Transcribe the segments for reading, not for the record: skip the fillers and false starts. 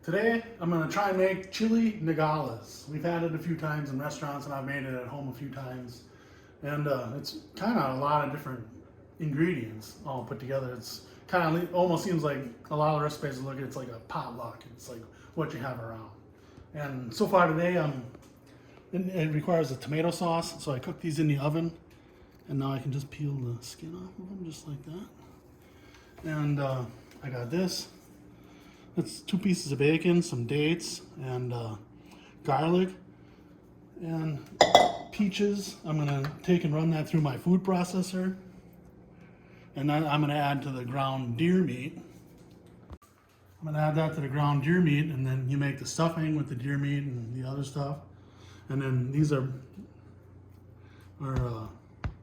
Today, I'm gonna try and make Chiles Nogadas. We've had it a few times in restaurants and I've made it at home a few times. And it's kind of a lot of different ingredients all put together. It's kind of almost seems like a lot of recipes look, it's like a potluck. It's like what you have around. And so far today, it requires a tomato sauce. So I cooked these in the oven and now I can just peel the skin off of them just like that. And I got this. It's 2 pieces of bacon, some dates, and garlic, and peaches. I'm gonna take and run that through my food processor. And then I'm gonna add to the ground deer meat. I'm gonna add that to the ground deer meat, and then you make the stuffing with the deer meat and the other stuff. And then these are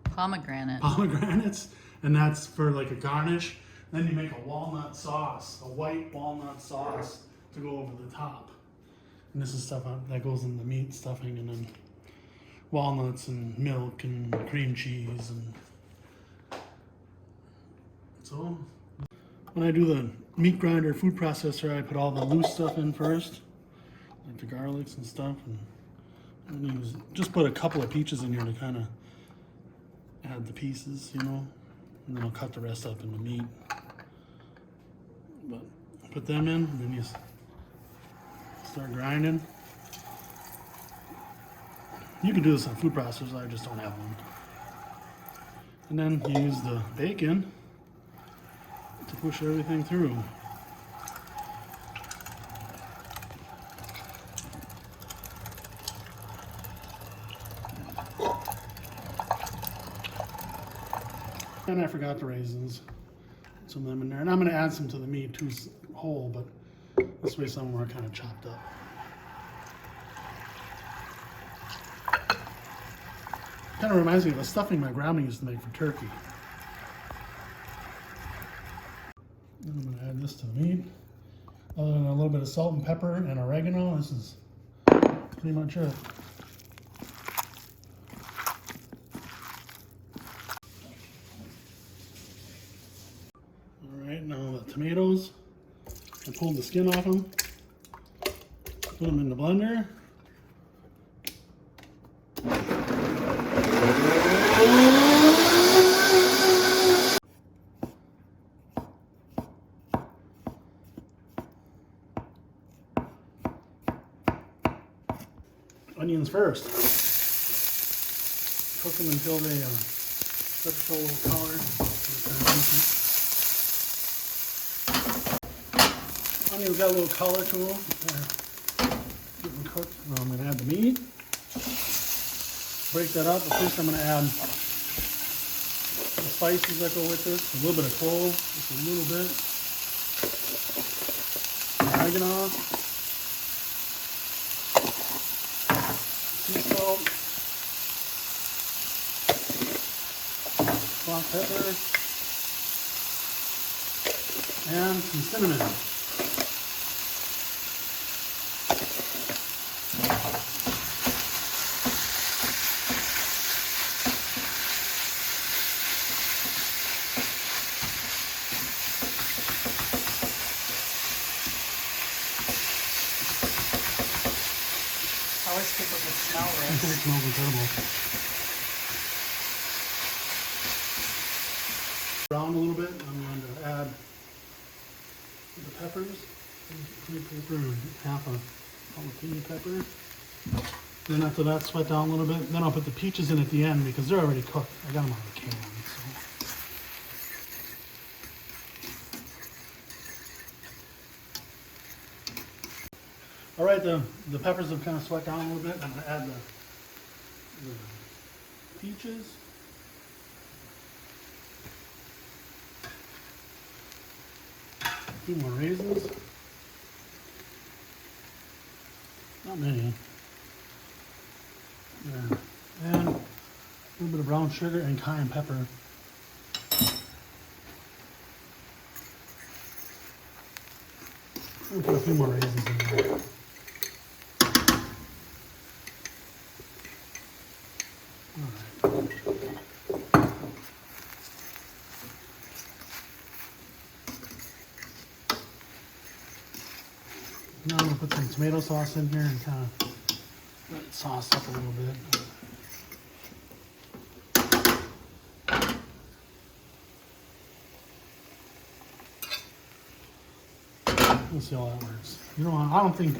pomegranates, and that's for like a garnish. Then you make a walnut sauce, a white walnut sauce to go over the top. And this is stuff that goes in the meat stuffing, and then walnuts and milk and cream cheese. And so when I do the meat grinder food processor, I put all the loose stuff in first, like the garlics and stuff. And you just put a couple of peaches in here to kind of add the pieces, you know. And then I'll cut the rest up in the meat. But put them in, and then you start grinding. You can do this on food processors, I just don't have one. And then you use the bacon to push everything through. And I forgot the raisins. Some of them in there, and I'm going to add some to the meat too, whole, but this way some are kind of chopped up. Kind of reminds me of a stuffing my grandma used to make for turkey. And I'm going to add this to the meat. Other than a little bit of salt and pepper and oregano, this is pretty much it. Now the tomatoes, I pulled the skin off them, put them in the blender. Onions first. Cook them until they start to show a little color. Onions got a little color to them. They're getting cooked. Now I'm going to add the meat. Break that up. But first I'm going to add the spices that go with this. A little bit of clove, just a little bit. Oregano. Sea salt. Black pepper. And some cinnamon. I always pick up the smell, right? I think it smells incredible. Brown a little bit. I'm going to add the peppers, green pepper, and half a jalapeno pepper. Then after that, sweat down a little bit. Then I'll put the peaches in at the end because they're already cooked. I got them out of the can. So. All right, the peppers have kind of sweat down a little bit. I'm going to add the peaches. A few more raisins. Not many. Yeah. And a little bit of brown sugar and cayenne pepper. I'll put a few more raisins in there. Now I'm gonna put some tomato sauce in here and kind of let it sauce up a little bit. We'll see how that works. You know, I don't think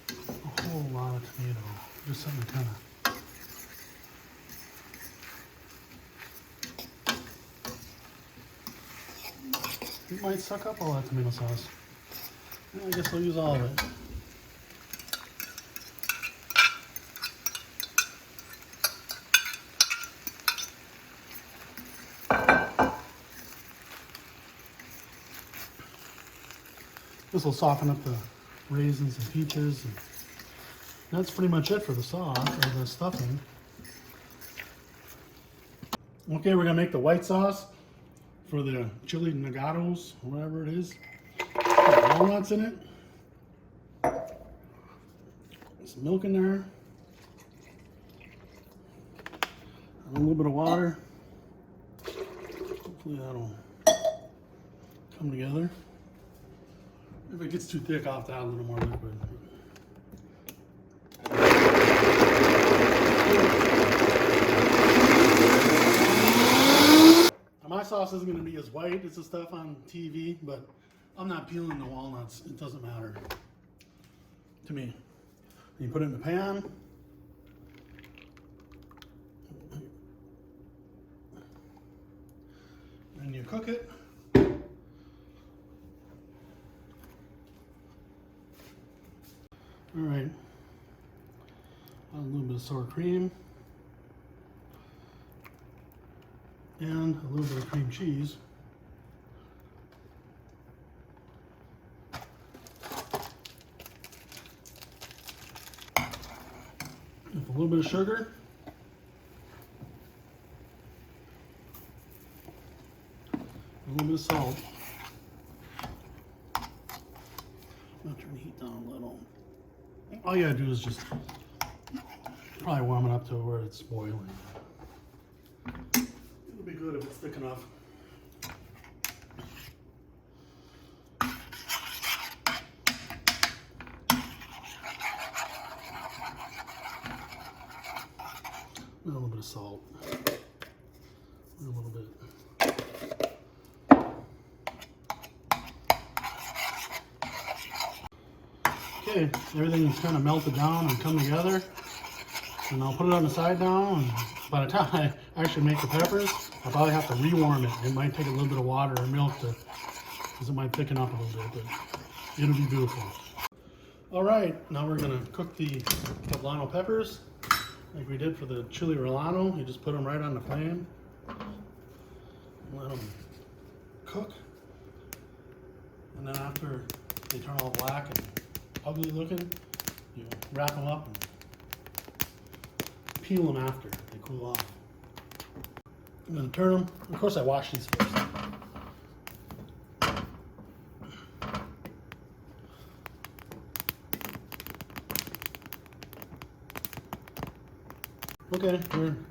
a whole lot of tomato, just something kind of. It might suck up all that tomato sauce. I guess I'll use all of it. This will soften up the raisins and peaches. And that's pretty much it for the sauce, or the stuffing. Okay, we're gonna make the white sauce for the chili nogados, or whatever it is. Put walnuts in it. Some milk in there. And a little bit of water. Hopefully that'll come together. If it gets too thick, I'll have to add a little more liquid. My sauce isn't going to be as white as the stuff on TV, but I'm not peeling the walnuts. It doesn't matter to me. You put it in the pan. And you cook it. All right, a little bit of sour cream and a little bit of cream cheese. With a little bit of sugar. A little bit of salt. I'll turn the heat down a little. All you gotta do is just probably warm it up to where it's boiling. It'll be good if it's thick enough. A little bit of salt. A little bit. Okay, everything's kind of melted down and come together. And I'll put it on the side now, and by the time I actually make the peppers, I'll probably have to rewarm it. It might take a little bit of water or milk to, because it might thicken up a little bit, but it'll be beautiful. All right, now we're gonna cook the poblano peppers like we did for the chili rolano. You just put them right on the flame. Let them cook. And then after they turn all black and ugly looking, you wrap them up and peel them after they cool off. I'm going to turn them. Of course, I wash these first. Okay,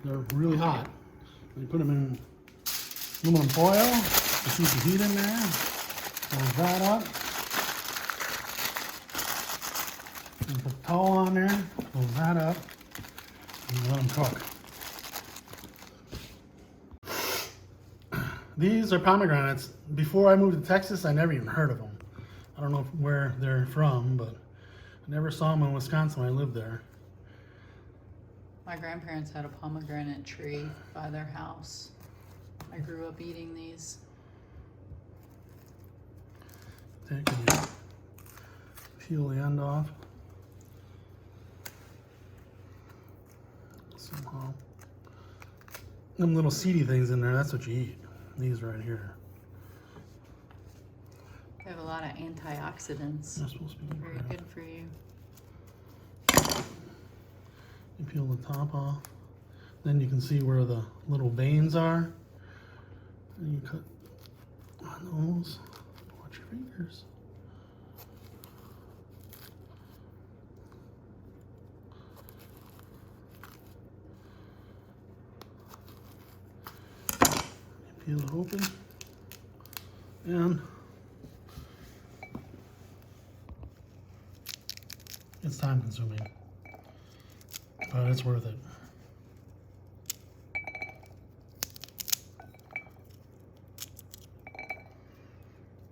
they're really hot. You put them in aluminum foil to keep the heat in there. Close that up. And put the towel on there, close that up, and let them cook. These are pomegranates. Before I moved to Texas, I never even heard of them. I don't know where they're from, but I never saw them in Wisconsin when I lived there. My grandparents had a pomegranate tree by their house. I grew up eating these. Take and peel the end off. Somehow. Them little seedy things in there, that's what you eat. These right here. They have a lot of antioxidants. They're supposed to be Very good for you. You peel the top off. Then you can see where the little veins are. And you cut on those. Watch your fingers. You peel it open. It's time consuming, but it's worth it.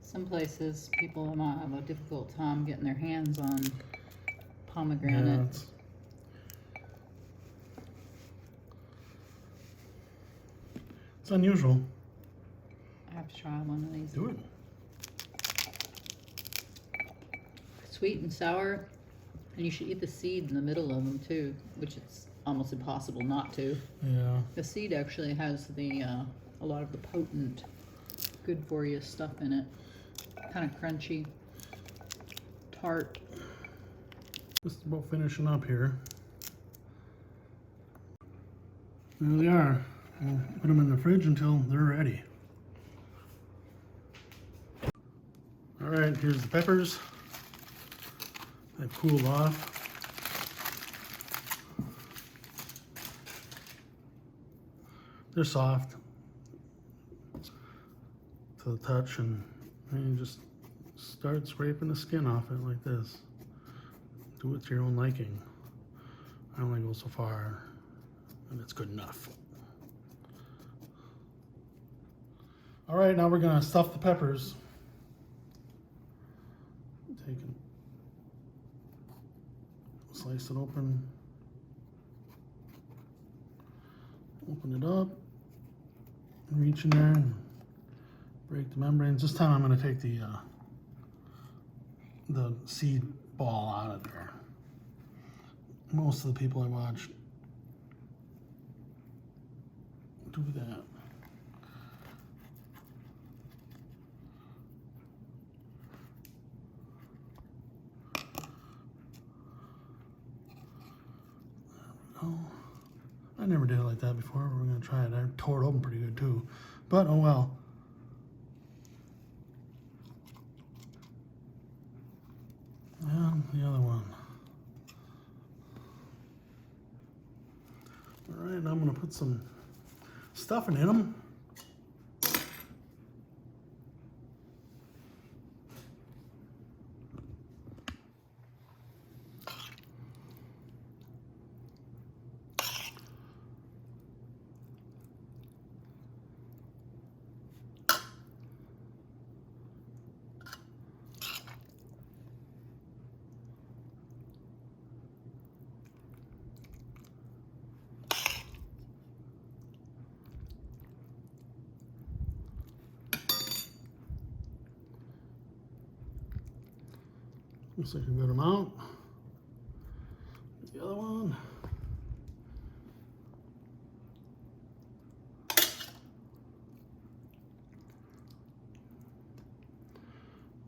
Some places people might have a difficult time getting their hands on pomegranate. Yeah, it's unusual. I have to try one of these. Do it. Sweet and sour, and you should eat the seed in the middle of them too, which it's almost impossible not to. Yeah. The seed actually has the a lot of the potent, good for you stuff in it. Kind of crunchy, tart. Just about finishing up here. There they are. We'll put them in the fridge until they're ready. All right, here's the peppers. They've cooled off. They're soft to the touch, and you just start scraping the skin off it like this. Do it to your own liking. I only go so far, and it's good enough. All right, now we're gonna stuff the peppers. Take it, slice it open, open it up, reach in there and break the membranes. This time I'm gonna take the seed ball out of there. Most of the people I watch do that. Oh, I never did it like that before. We're gonna try it. I tore it open pretty good too, but oh well. And the other one. All right, now I'm gonna put some stuffing in them. Looks like a good amount. The other one.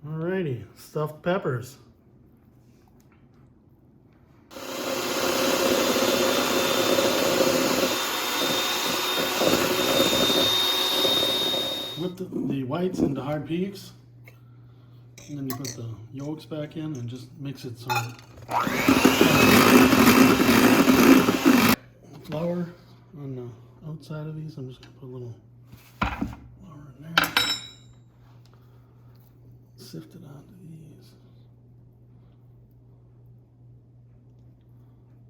Alrighty, stuffed peppers. Whip the whites into hard peaks. And then you put the yolks back in and just mix it so flour on the outside of these. I'm just gonna put a little flour in there. Sift it onto these.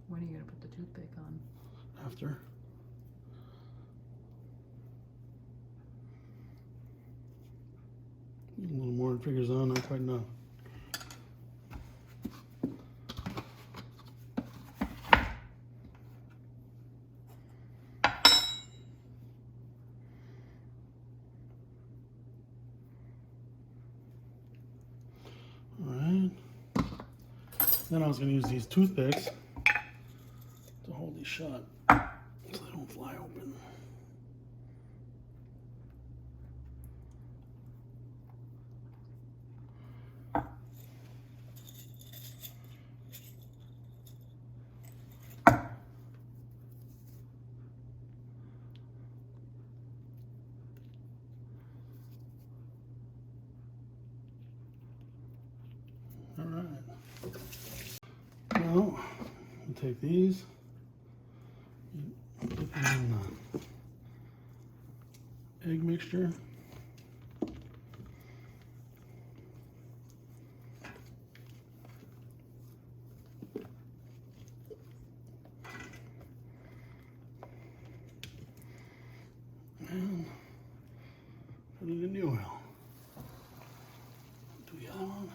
When are you gonna put the toothpick on? After. A little more it figures on, not quite enough. Alright. Then I was going to use these toothpicks to hold these shut so they don't fly open. Alright. Now, we'll take these, dip them in the egg mixture. And put it in the oil. Do the other one.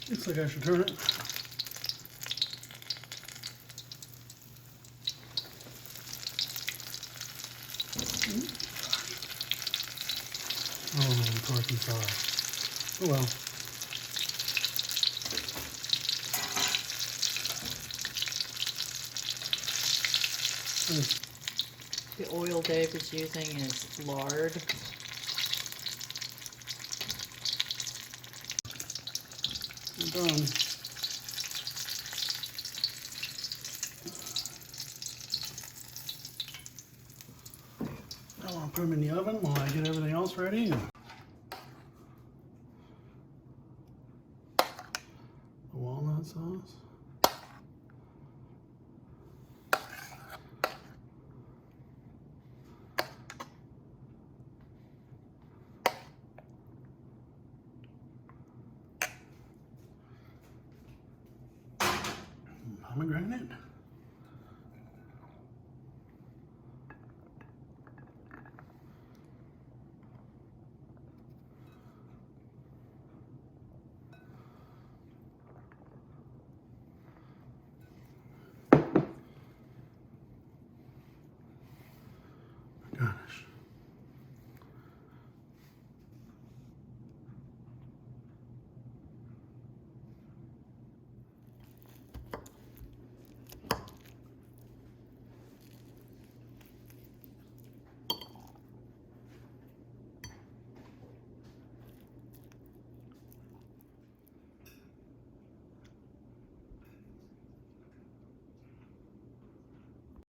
Looks like I should turn it. Oh, torquey sauce. Oh well. The oil Dave is using is lard. I'm done. Now I'll put them in the oven while I get everything else ready. The walnut sauce.